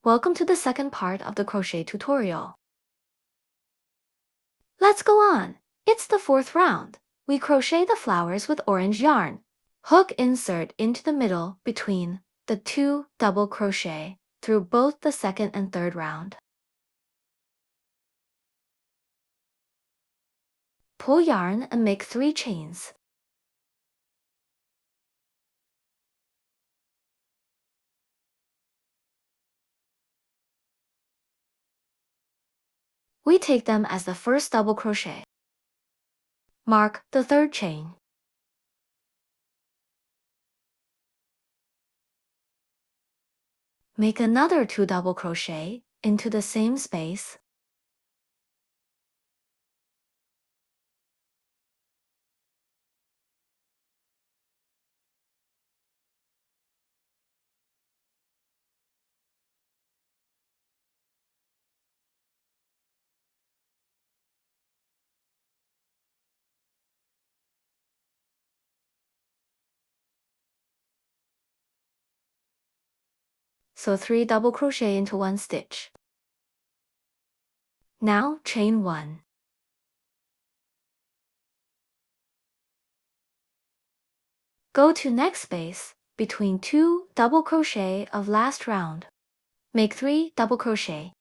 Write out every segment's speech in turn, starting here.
Welcome to the second part of the crochet tutorial. Let's go on. It's the fourth round. We crochet the flowers with orange yarn. Hook insert into the middle between the two double crochet through both the second and third round. Pull yarn and make 3 chains. We take them as the first double crochet. Mark the third chain. Make another 2 double crochet into the same space. So 3 double crochet into 1 stitch. Now chain 1. Go to next space between 2 double crochet of last round. Make 3 double crochet.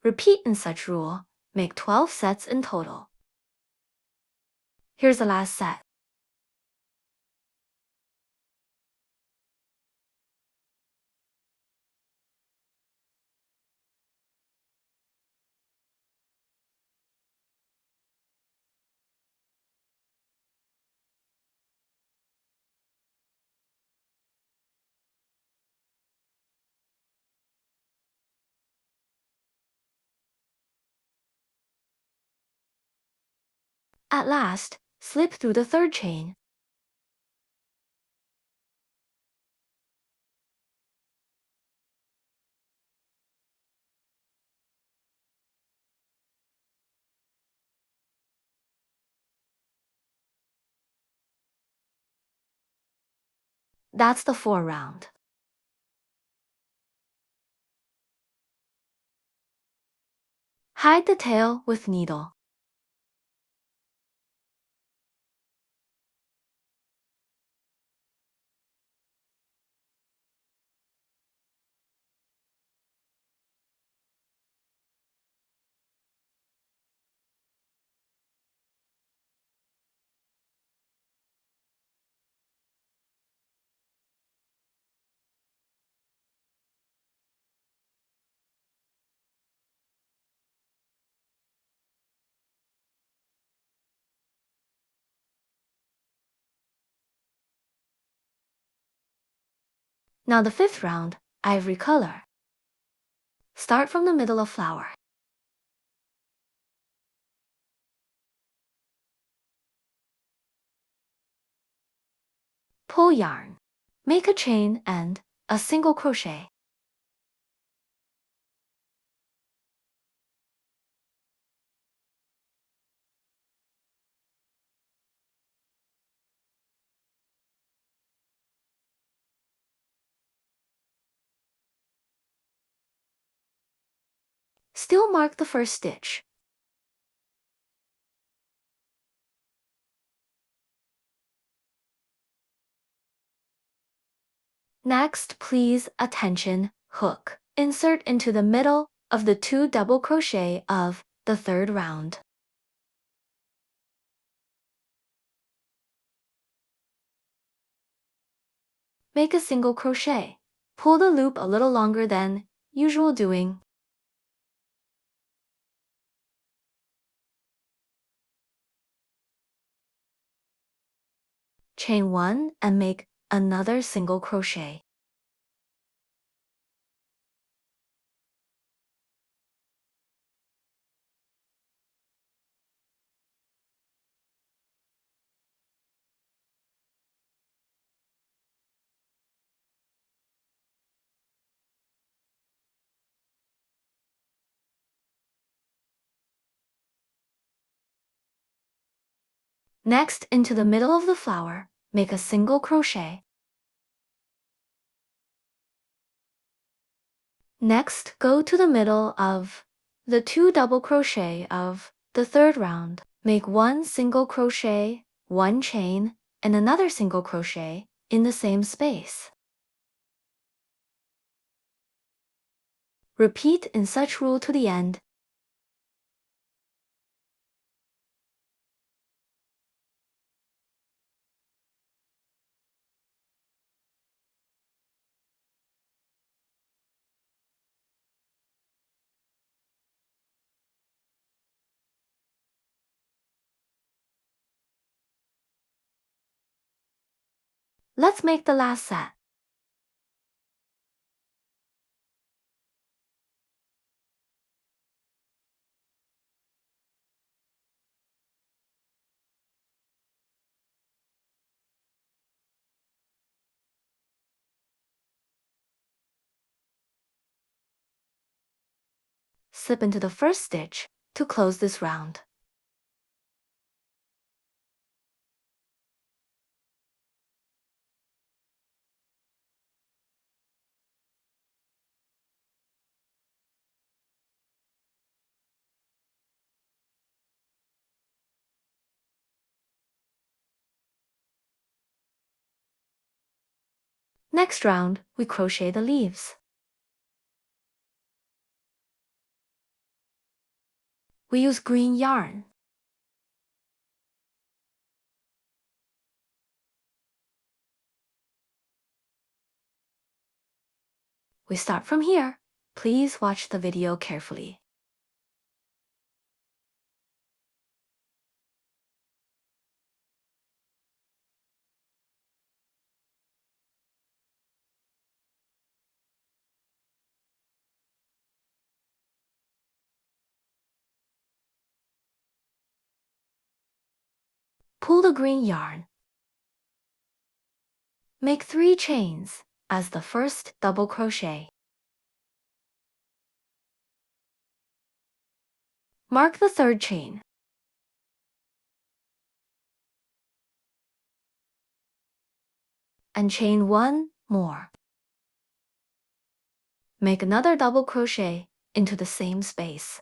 Repeat in such rule. Make 12 sets in total. Here's the last set. At last, slip through the third chain. That's the 4 round. Hide the tail with needle. Now the 5th round, ivory color. Start from the middle of flower. Pull yarn. Make a chain and a single crochet. Still mark the first stitch. Next, please attention, hook. Insert into the middle of the 2 double crochet of the 3rd round. Make a single crochet. Pull the loop a little longer than usual doing. Chain 1 and make another single crochet. Next, into the middle of the flower, make a single crochet. Next, go to the middle of the 2 double crochet of the third round. Make 1 single crochet, 1 chain, and another single crochet in the same space. Repeat in such rule to the end. Let's make the last set. Slip into the first stitch to close this round. Next round, we crochet the leaves. We use green yarn. We start from here. Please watch the video carefully. Pull the green yarn. Make 3 chains as the first double crochet. Mark the third chain. And chain 1 more. Make another double crochet into the same space.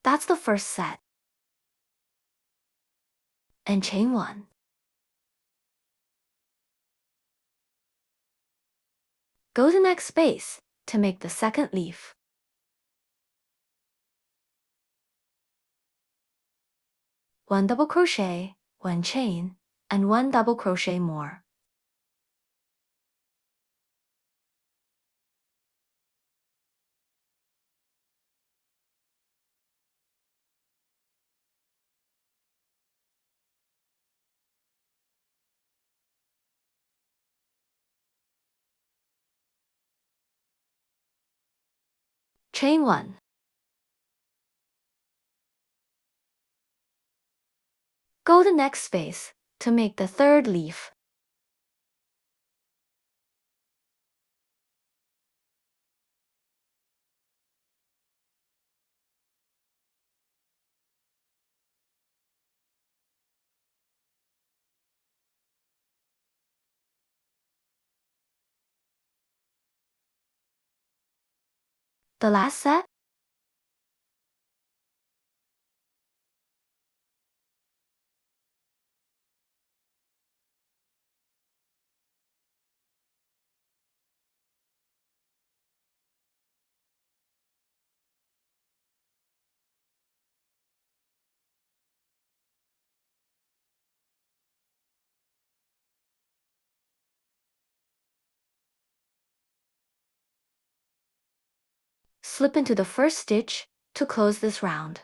That's the first set. And chain 1. Go to next space to make the second leaf. One double crochet, 1 chain, and 1 double crochet more. Chain 1. Go to next space to make the third leaf. The last set. slip into the first stitch to close this round.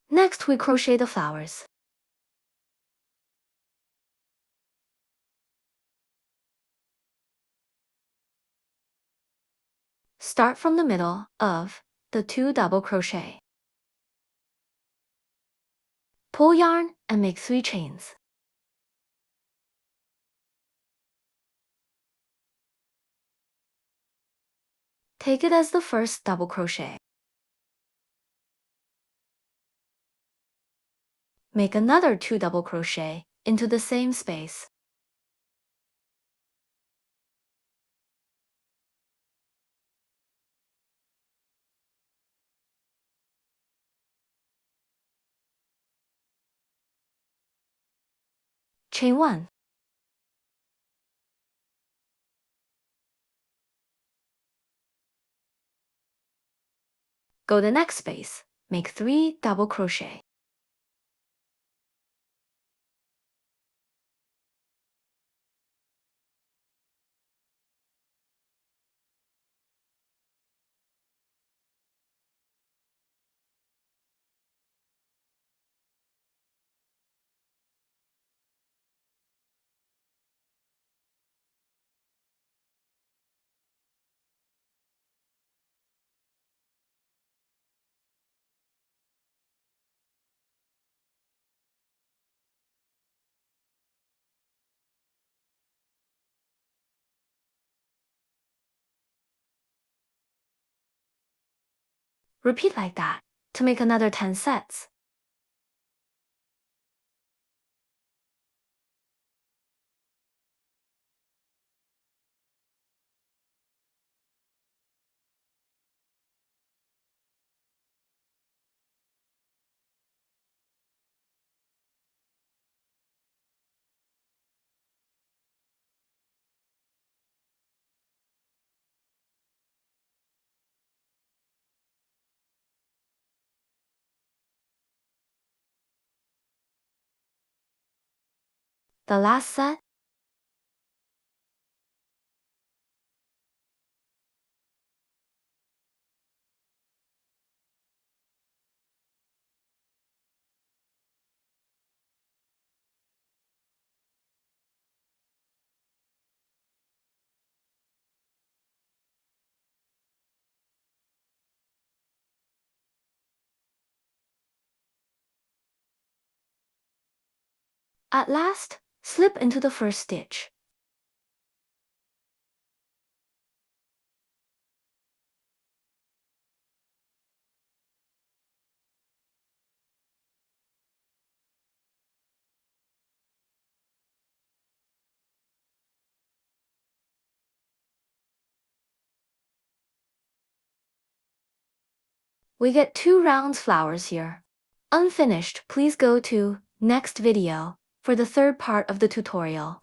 Next, we crochet the flowers. Start from the middle of the 2 double crochet. Pull yarn and make 3 chains. Take it as the first double crochet. Make another 2 double crochet into the same space. Chain 1. Go the next space. Make 3 double crochet. Repeat like that to make another 10 sets. The last set. At last, slip into the first stitch. We get 2 round flowers here. Unfinished, please go to next video for the third part of the tutorial.